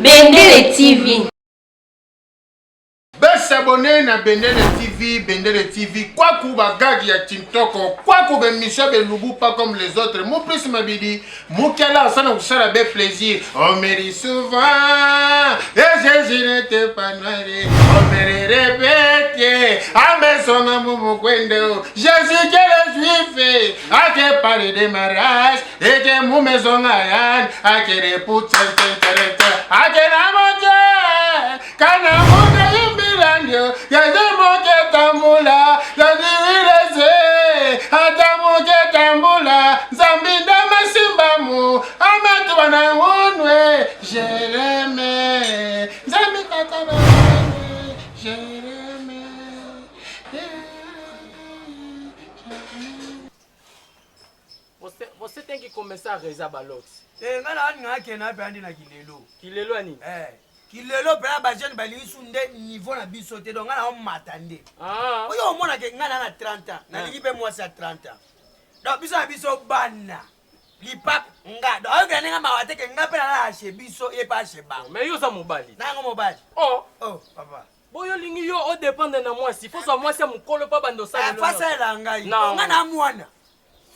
Bendele TV. S'abonner na Bendele TV, quoi qu'on bagage ya TikTok, quoi qu'on be Michel Belugu pas comme les autres, mon plus m'abidi, mon kala ça nous sera bien plaisir, on me dit souvent, et je n'étais pas noiré, on me répète, à mes sons à mon kwendo, Jésus que le juif, à que parler de mariage, et que mon maison ayan, à que les poutres, à que la montagne, kana montagne. Yademoke tambula, yadireze, adamoke tambula, zambinda masimbamu, amatwana unwe, Jereme, zambikata unwe, Jereme. Você tem que começar a rezar balox. Kilelo ani? Kilelo pela bajene bali sunde niveau na biso te donc ngana on matande. Oyo mona ke ngana na 30 ans, na libe moi ça 30 ans. Donc biso bana. Lipap nga. Donc oyo ngana mawate ke ngapela na che biso e pa che ba. Mais yo za mobali. Na ngo mobali. Oh papa. Boyo lingi yo o dépendre na moi si faut ça moi c'est mukolo pa bando sa. Fa ça la ngai. Ngana mwana.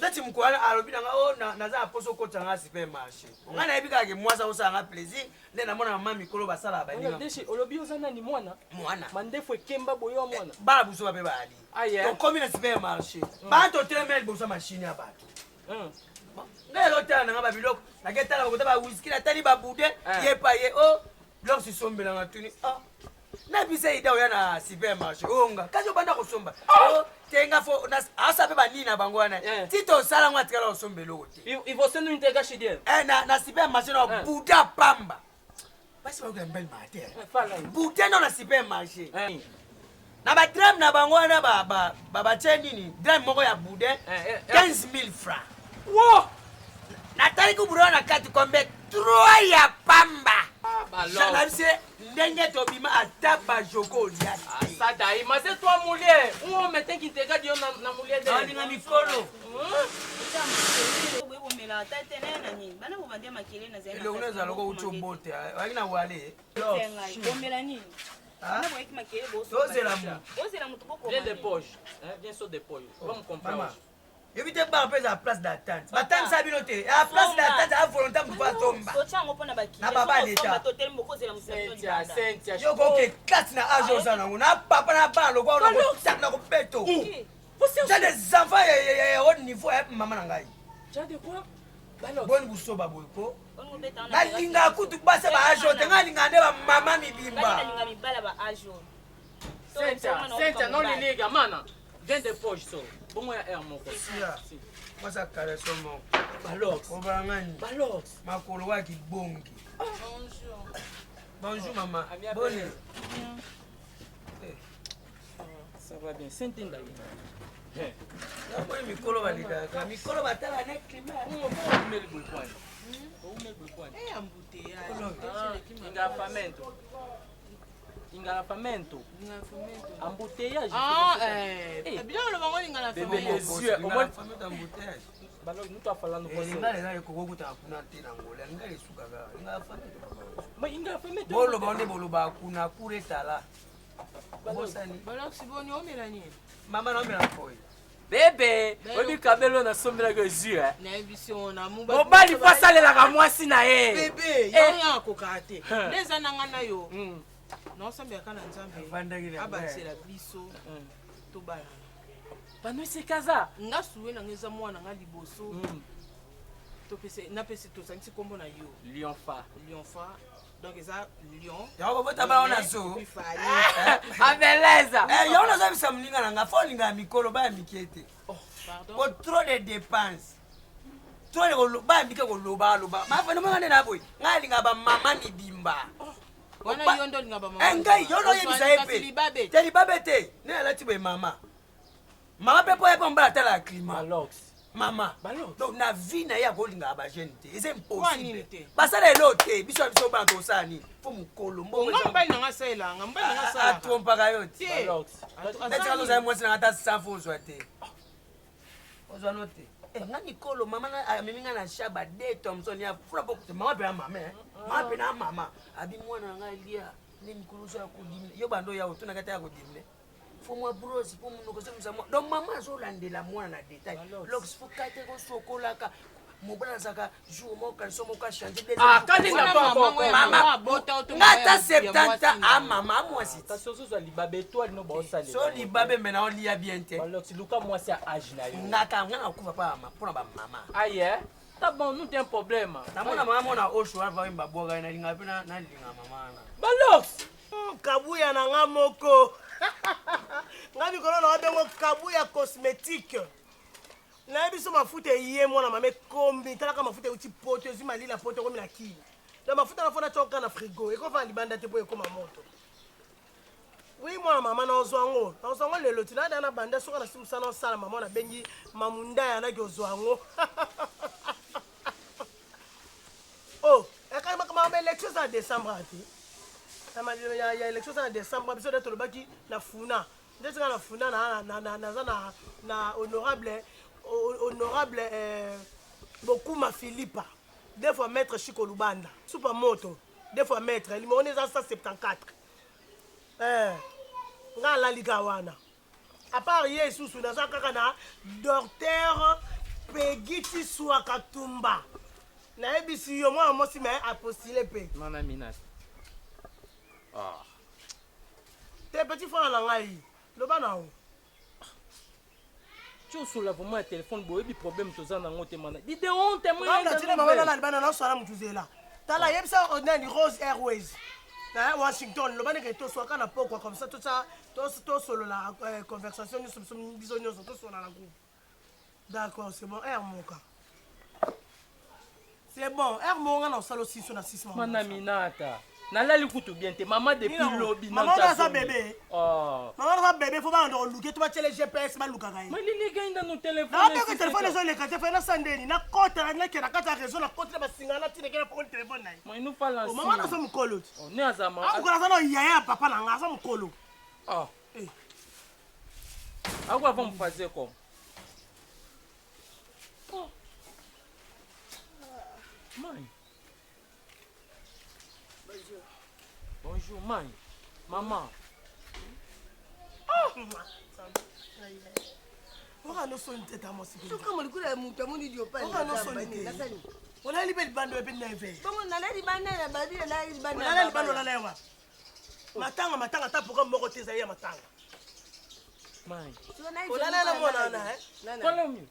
Lati mukwana alobi nga naza poso kota nga supermarché. Ngana ebika ke moi ça osanga plaisir. Nena mona mama mikolo basala ba ninga. Ndeshi olobi ozana ni mwana. Mandefo ekemba boyo mwana. Bala buso ba pe ba ali. Donc comme na supermarché. Ba to telemel boso machine ya bato. Ngelo tana nga ba biloko. Na ketala ko ba whisky na tali ba bude ye pa ye biloko si sombela nga tuni. Na bisa ida oya na supermarché. Nga kajo banda ko somba. Tenga fo na asabe ba nina bangwana. Tito sala ngwa tikala ko sombelo wote. Il faut se nous intégrer chez Dieu. Na supermarché na buda pamba. Basi ba belle mater. Buda na supermarché. Na ba drum na bangwana ba chendi ni. Drum moko ya buda 15,000 francs. Wow! Na tali ku buro na kati kombe 3 ya pamba. Janabise ndenge to bima ataba joko ya. Ça daï, mais c'est toi moulier. On mettait qui te garde na moulier de. Ni na mikolo. Ile unaweza loko uchombote. Haina wale. Viens des poches. Viens sur des poches. Vamos comprar. Évitez pas en la place d'attente. Attends ça binoté. À la place d'attente à volonté pour pas tomber. Na baba l'état. Sentia. Yo ko ke classe na ajo sana na papa na ba lo ko na ko peto. J'ai des enfants au niveau maman na ngai. Tu as de quoi? Bon buso baboy ko. Na linga kutu base ba ajo te nga linga ne ba mama mibimba. Sentia, non les liga mana. Viens des poches so. Bon moi air mon ko. Moi ça caresse mon. Balox. Obangani. Balox. Makolo wa ki bongi. Bonjour maman. Bonne. Ça va bien. Sentinda. Moi mikolo balika. Mikolo batala na climat. On met le boulot. Engarrafamento. Embouteillage. Bien le bango embouteillage. Balox nous t'a fallu nous passer. Ngale ko kuta kuna tena ngola ngale suka ga. Mais engarrafamento. Bolo bande bolo ba kuna kuretala. Bosani. Balox boni omela ni. Mama no mela koi. Bébé, obi kabelo na sombela ke zu na émission na muba. Mobali pasale la mwasi na ye. Bébé, ya ko kate. Leza nanga na yo. Non ça bien kana nzambe. Abasela biso. To bala. Bano se kaza. Nga suwe na ngeza mwana nga liboso. To pese na pese to santi kombo na yo. Lionfa. Donc ça lion. Ya ko bota ba ona so. Abeleza. Ya ona za bisa mlinga na nga fo linga mikolo ba mikiete. Pardon. Pour trop de dépenses. Trop de ba mike ko loba. Ma fa no ngane na boy. Ngali nga ba mama ni bimba. Wana yondo linga ba mama. Engai yondo yebisa epe. Teli babete. Ne alati be mama. Mama pepo ya pomba tala climat. Balox. Mama. Balox. Donc na vie na ya ko linga ba jeune te. C'est impossible. Basala elote biso ba to sani. Fo mukolo mbo. Ngamba nga sala, ngamba nga sala. Atrompa kayote. Balox. Neti kazo za mwasi na ata 100 fois te. Ozwa note. nga Nicolo mama na miminga na shaba de Thompson ya fura boko mama pe mama mama pe na mama abi mwana nga lia ni mkuluso ya kudimle yo bando ya utuna kata ya kudimle fo moi brosi po muno ko semisa mo donc mama zo landela mwana na détail lox fo kate ko sokola ka mobana zaka jour mo kan so mo ka changer des kati na mama ngata 70 a mama moi si ta soso za libabe étoile no ba osale so libabe mena on lia bien te lox luka moi c'est âge na yo ngata ngana kufa pa mama pona ba mama aye tá bom não tem problema na mona mama na osho va imba boga na linga pena na linga mama na ba lox kabuya na nga moko nga mikolo na bengo kabuya cosmétique na biso mafuta ye mwana mame kombi talaka mafuta uti poto ezi malila poto komi na kili na mafuta na fona choka na frigo ekova libanda te po ekoma moto oui mwana mama na ozwango lelo tina na banda soka na simusa na osala mama na bengi mamunda ya na ki ozwango oh ekali mama élection en décembre ati il y a élection en décembre biso de tolobaki na funa ndetse na funa na honorable Bokuma Philippa deux fois maître Chico Lubanda super moto deux fois maître numéro 174 nga la likawana à part yesu na kaka na docteur Pegiti Swakatumba na ebisi yo moi mosi mais apostiller pe nana minat tes petits frères na ngai lobana o tu sola pour moi téléphone boy bi problème to zana ngote mana di de honte moi na tina mama na libana na swala mutuzela tala yebisa ordinaire Rose Airways na Washington lobana ke to swaka na pokwa comme ça tout ça to solo la conversation nous sommes bisognos to solo na groupe d'accord c'est bon air moka c'est bon air monga na salo 6 na 6 mana minata nalali kutu bien te mama depuis lobby maman na sa bébé maman na sa bébé faut pas ndo luke to ba tele GPS ba luka kai mais lili gainda no téléphone na te téléphone zo le kate fa na sandeni na kota na kera kata réseau na kota ba singana tine kera pour téléphone na mais nous pas lancer maman na sa mukolo ne azama ko na sa no yaya papa na nga sa mukolo agora vamos fazer como mãe bonjour mãe maman oka no so nteta mo sikini Suka mo likula mutu amuni dio pa. oka no so nteta ona libe libando epe na eve Bongo na leli bana na babi na leli bana. ona libando la lewa matanga tapuka moko teza ya matanga mãe ona na mona na qual é o meu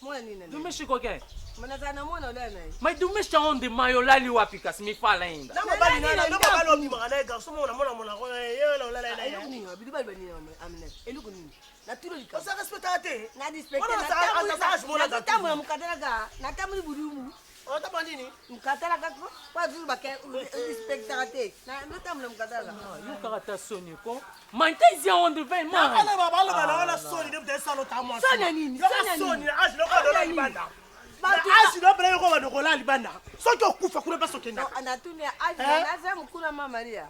Mwana nini? do México quem Mwana sana mwana ule na. mas do México onde mãe eu lá ali o apicas me fala ainda na mabali na ndo babalo mi magana ga so mona ko ye la la la Eluku nini? Bidi bali bani amne. Eluku nini? Na tulo lika. osa respectate Na disrespect Ona na sa tamu. mona Na tamu ya mukatala ga. Na tamu ni budumu. o ta bandini Mukatala ga ko. Kwa zulu ba ke respectate. Na ndo tamu na mukatala. eu carata sonho com mãe tem zia onde vem mãe ala baba wala soni de te salo ta mo Sonia nini? Sonia soni ashi lo ko do la libanda ashi lo bele ko ba do ko la libanda so to kufa kuna ba so kenda Anatuni aje na za mkuna mama Maria.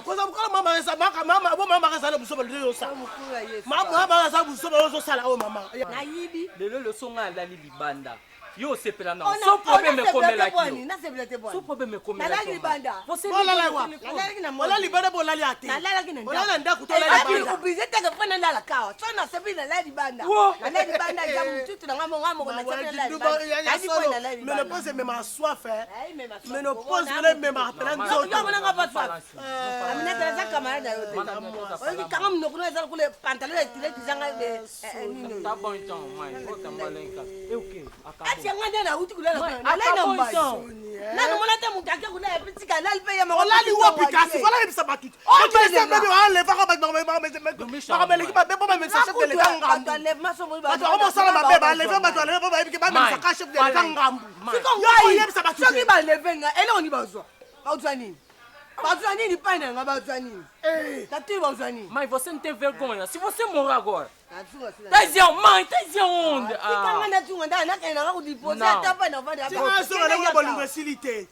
ko za mukala mama sa mama bo mama sa buso ba do sa Mkuna Yesu. mama sa buso ba zo sala o mama Na yibi. lelo le son ala li libanda yo sepela não só problema como ela aqui Na sebele te só bwana. problema como Na ela lali banda. você wala la wa Nalala kina wala libanda bo la li ate Nalala kina nda. wala nda kutola Ati libanda ubize teke fana ndala kawa. Sona sebi na lali banda. Wo. Na lali banda ya mtutu na ngamo na sebi na lali banda. Ati kwa na lali banda. menopause me ma soif Ai me ma. menopause me ma pela Yo nzoto mwana ngapa fa. Amina tele za kamarada yote. Oyi kama mnokuno za kule pantalon ya tile kizanga nini. tá bom então mãe volta malenca eu que Ati acabou nganda na uti kula Mãe, na lali na acabou mbayi. então. Nanu mwana te mutake kula ya pitika lali pe ya olali mwana. wo pikasi wala yebisa bato otisa bebe waleva ka bameleki babe bo bamekisa chef de l'etat ngambu bato akomosala mabe baleve bato baleve bo bayebiki bamekisa ka chef de l'etat ngambu yo oyebisa bato Soki balevenga eloko ni bazwa. Bazwa nini? Bazwa nini pa nga bazwa nini? Tatu bazwa nini? mas você não tem vergonha se você morrer agora Tazion, man, tazion. Tikanga na tunga nda na kena ko dipose atapa na vanda. Tikanga so na ko bolingo silite.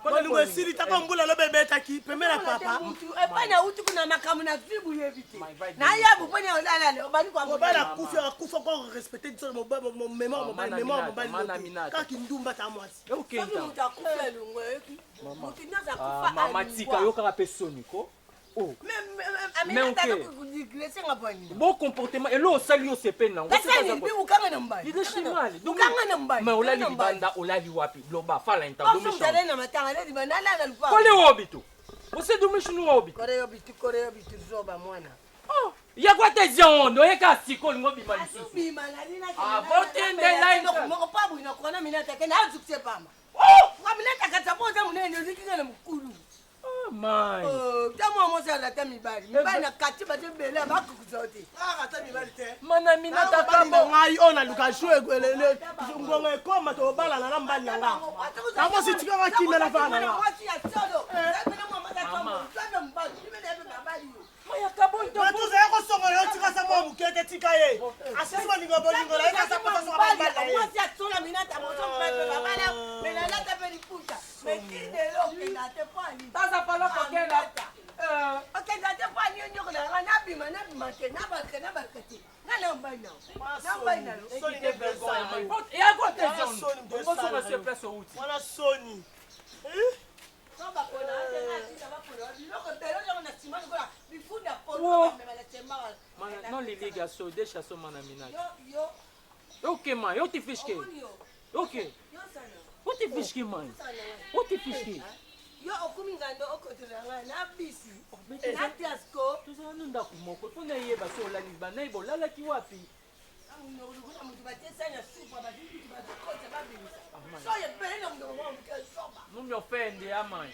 Bolingo silite ko mbula lo bebe taki pemela papa. E pana uti kuna makamu na tribu yevite. Na ya bu pana olala le obali kwa obala kufa ko respecter so mo mémoire mo bali. Ka kindumba ta mwasi. OK. Mutakufa lungo eki. Mutinyaza kufa. Mama tika yo ka pesoni ko. Oh. Mais bon comportement et là ça lui c'est peine là. Mais on l'a dit banda on l'a dit wapi globa fala inta domi chama. Kole obito. Você domi chunu obito. Kore obito zoba mwana. Oh, ya kwa tezion ndo yeka siko ngobi malisusu. Ah, botende line ko pa buina ko na mina take na azukse pama. Oh, ngamina takatapoza munene uzikingana mkulu. Oh my. Oh, tamo moza la tamibali. Mibali na katiba tembele bakukuzote. Ah, tamibali te. Mana mina takabo. Ngai ona luka shwe gwelele. Ngongo ekoma to bala na mbali nga. Tamo sitika wa kimela fana. Mama. Moya kabonto. Tuze yako songo yo tika sa mo mukete tika ye. Asema ni ngobolingo la ika sa pata so bala ye. Mwasi atsola mina tamoto mpepe babala. Mela la tapeli pusha. Mekide lo kenate pani. Taza pala ko kena. Kenate pani nyoko la na bima ke na barkati. Na mbana. Na mbana. Soni de vergonha. E agora tezion. Você vai ser preço útil. Wana Sony. Non les liga so deixa so mana minaki. OK man, eu te fiz que. OK. Eu te fiz que man. Eu te fiz que. Yo okumingando okotiranga na bisi. Na tiasko. Tuza nunda kumoko. Tuna yeba so la liba na ibo lala ki wapi. Non me offende amai.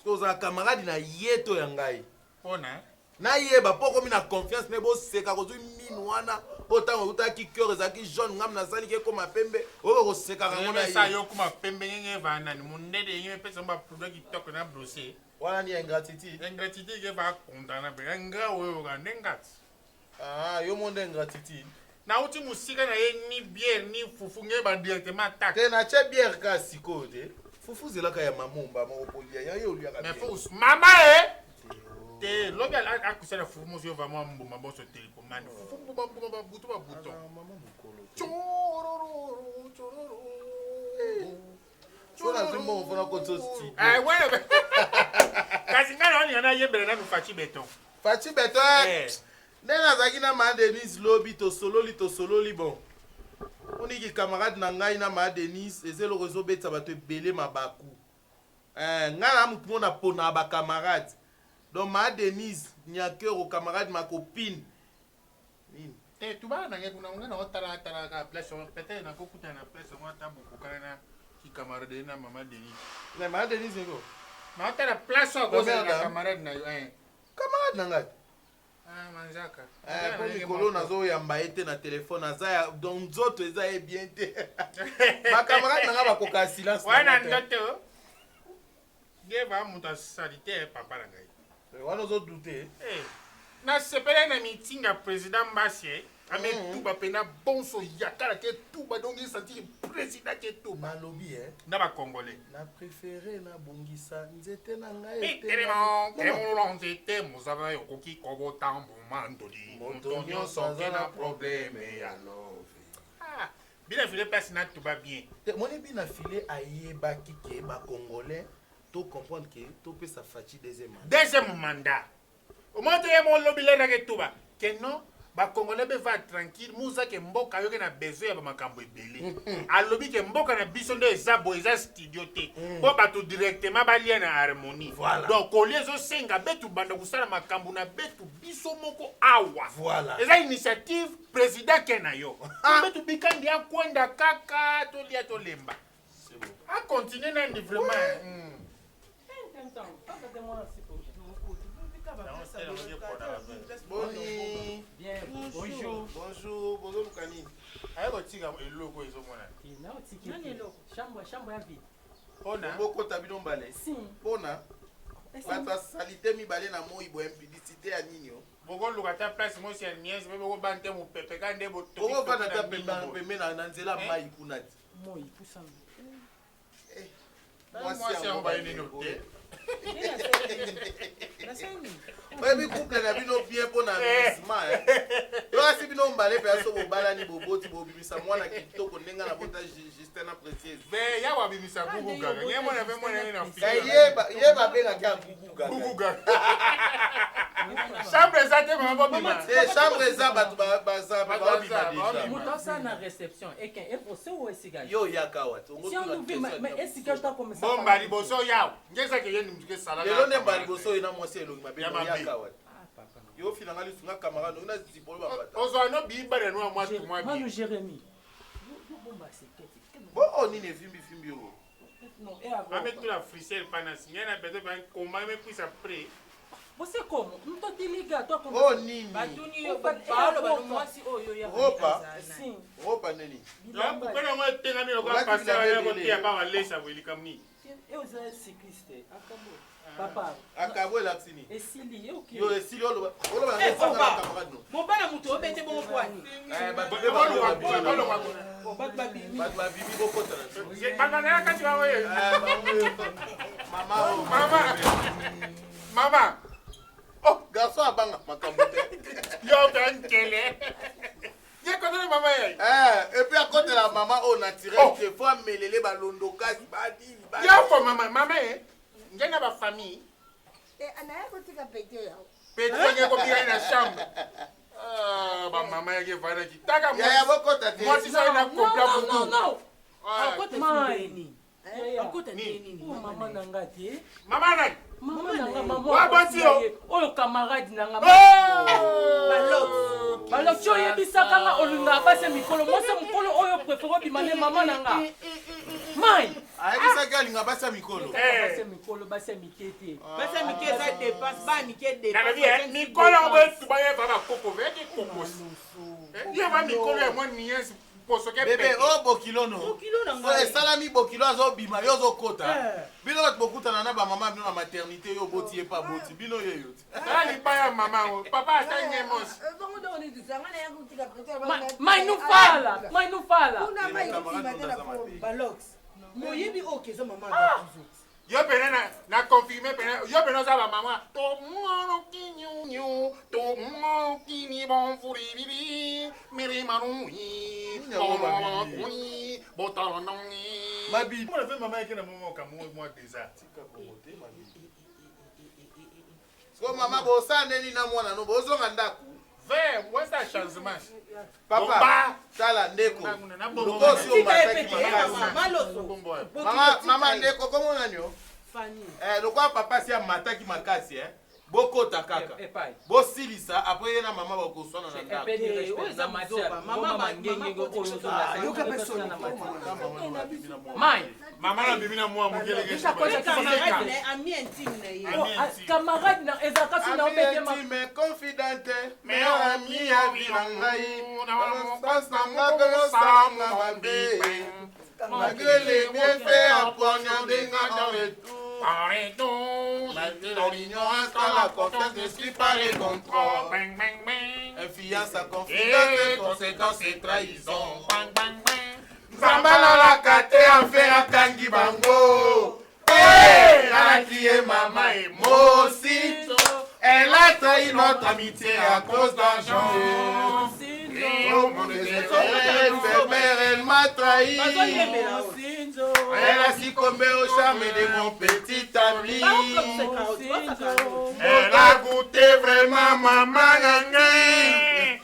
Oza camarade na yeto ya ngai. Pona. Na yeba poko mi na confiance ne bo seka ko zu minwana otango utaki cœur ezaki jaune ngam na sali ke koma pembe o ko seka ka ngona Sa yo kuma pembe ngenge vana ni munede yenge pesa mba produit ki tok na brosser. Wana ni ingratitude. Ingratitude ke va kontana be nga wewe ga nengat. Ah, yo monde ingratitude. Na uti musika na ye ni bière ni fufu nge ba directement attaque. Te na che bière ka siko de. Fufu zelaka ya mamumba mo polia ya yo liaka. Mais fous mama te lobi a kusela fufu mo yo vraiment mbuma boso télécommande. Fufu mbuma butu ba bouton. Mama mukolo. Chororo chororo. Chora zimbo fona ko to sti. Ah ouais. Kasi ngana oni ana yebele na nufachi beton. Fachi beton. Nena zaki na ma Denise lobi to sololi bon. Oni ki camarade na ngai na ma Denise ezelo rezo betsa bato ebele mabaku. Ngana mutu na pona ba camarade. Donc ma Denise nyake ro camarade ma copine. Nini? Tu vas na ngekuna ngana otala ka place peut-être na kokuta na place mo tabu kokana ki camarade na mama Denise. Na ma Denise ngo. Na otala place ko na camarade na yo Camarade na ngai. Ah manzaka. Pour Mikolo nazo yamba ete na téléphone aza donc nzoto eza e bien te. Ba camarade nga ba koka silence. Wana ndoto. Geva muta salite papa na ngai. Wana zo douter. Na sepele na meeting ya président Mbassie. Ame tuba pena bonso yakala ke tuba donc il sentir président ke tuba. Malobi na ba congolais. Na préféré na bongisa nzete na ngai ete. Tellement que nzete muzaba yokoki kobo tambo mandoli. Montonyo sans un problème ya love. Ah, bien filé place na tuba bien. Moni bien filé ayeba kike ba congolais to comprendre que to peut sa fatigue deuxième mandat. Au moins te mon lobby là que tuba. Que non ba congolais be va tranquille muza ke mboka yoke na besoin ya ba makambo ebele alobi ke mboka na biso ndo eza bo eza studio te po bato directement balia na harmonie donc kolie ezosenga betu banda kosala makambo na betu biso moko awa eza initiative président ke na yo betu bikandi akwenda kaka tolia tolemba a continuer nandi vraiment Bonjour. Bonjour, bonjour Kanine. Ayo tika eloko ezomona. Na otiki. Nani eloko? Chambre ya vide. Ona. Boko tabino mbale. Si. Pona. Bata salite mi bale na mo ibo impudicité ya nini yo. Boko lukata place mo si nièce me boko bante mo pepe kande bo to. Boko bana ta pembe na nzela mai kunati. Moi poussant. Moi si on va une noter. Baby couple na bino bien pour na misma yo asi bino mbale pe aso bobala ni boboti bobimisa mwana kitoko nenga na bota Justin na précieuse Ve ya wa bimisa gugu gaga nye mwana ve mwana na fika ye benga kya gugu gaga gugu gaga chambre za te mama bima chambre za batu baza ba bima déjà Mutosa na réception et qu'un et pour ce ou est yo yakawa si on ouvre mais est-ce que je dois commencer bon bali boso yao ngeza ke yeni mtuke sala lelo ne bali boso ina mwasi elongi mabelo yakawa yo finanga lisunga camarade ona zipolo bapata ozo no bi bare no mwa tu mwa Manu bi Jérémy bon ni ne fimbi yo non et avant avec tout la frisselle panas nyana beto ban comment me puisse après você como mtoti liga toi comme oh nini batuni yo baalo bano mwasi oyo ya sim ropa nini la kupena mwa tenga milo kwa passer ya ko tia ba walesa weli kamni eu za cycliste acabou papa akabo laksini esili yo ki yo esili oloba na camarade no mobala mutu obete bongo kwani batu babimi batu babibi bokota na bana na kati wa we mama oh garçon abanga makambo te yo tankele ye ko na mama ye et puis à côté la maman au naturel des fois melele balondo kasi badi yo for mama ye ngena ba famille anaya kotika pete yao pete nge ko bia na chambre ba mama ye ke vana ki taka mo ya bokota te moi si ça na complet pour non akota Mai. akota nini mama nanga te mama na mama nanga mama wa boti yo oyo camarade nanga balok balokyo oyebisaka nga olinga base mikolo mwasi mokolo oyo préféré obimane mama nanga mai ayebisaki alinga basa mikolo base mikolo base mike te basa mike eza dépense ba mike na bien mikolo bo tuba ye baba koko ve ki kokos ye ba mikolo ya moi nièce posoke bébé oh bokilo no Bokilo na so ngai. esalami bokilo azobima yo ozokota bino bato bokutana na bamama bino na maternité yo boti ye pa boti bino yeyo ala libaya mama o papa atanye mos bongo nde onidusanga na ya kotika pete mai nu fala kuna mai kotima te na po balox moyebi oyo keza mama abakuzo yo pene na confirmer pene yo pene za ba mama to mono kinyu to mono kini bon furi bibi mere manui kuni botanongi mabi mo le mama yake na mama kamu moi déjà so mama bosa neni na mwana no bozonga ndako vers moi ça changement papa tala ndeko lokosi o mataki makasi mama ndeko komo nanyo fani lokwa papa si amataki makasi bokota kaka bosilisa apres ye na mama bakoswana na ndako mama na bibi na mwa mugele ami intime na ye camarade na ezalaka si na obete intime confidente meilleur ami ya vie na ngai basi na ngaka yosalanga mabe malgré les bienfaits apprenant dans le tout malgré l'ignorance quand la confiance ne suit pas les contrôles influence à confidence conséquences et trahison Zambala la kate enfer akangi bango alaki ye mama et moi aussi elle a trahi notre amitié à cause d'argent au monde des éphémères elle m'a trahi elle a succombé au charme de mon petit ami elle a goûté vraiment maman nangé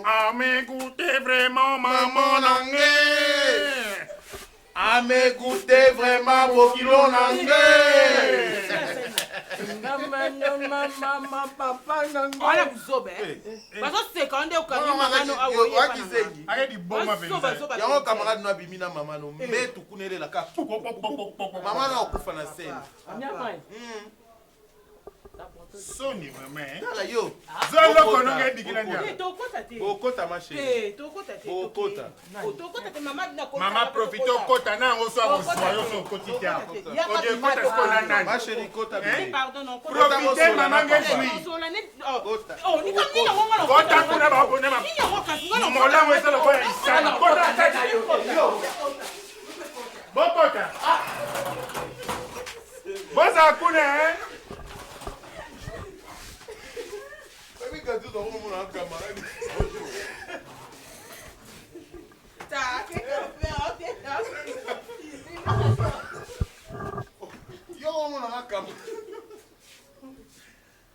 a me goûté vraiment maman nangé a me goûté vraiment bokilo nangé papa nanga wana buzobe bazoseka nde okangi makano awoyepananga ayedi boma benza yango camarade no abimi na mama no mbetu kunelela ka mama no akufa na sene Soni maman. Tala yo. Zolo kononga dikila nya. tokota te Okota ma chérie. tokota te Okota. tokota te mama na Mama profite okota na ngoso akoswa yo so kotita. Oje kota ko na nani. Ma chérie kota bien. pardon non Profite mama ngesui. Kota. oh ni kami na ngoma Kota kuna ba bona ma. ni ngoma kasi ngoma Mola mwesa lo kwa isana. Kota tata yo. Bokota. Boza kuna eh. Yo,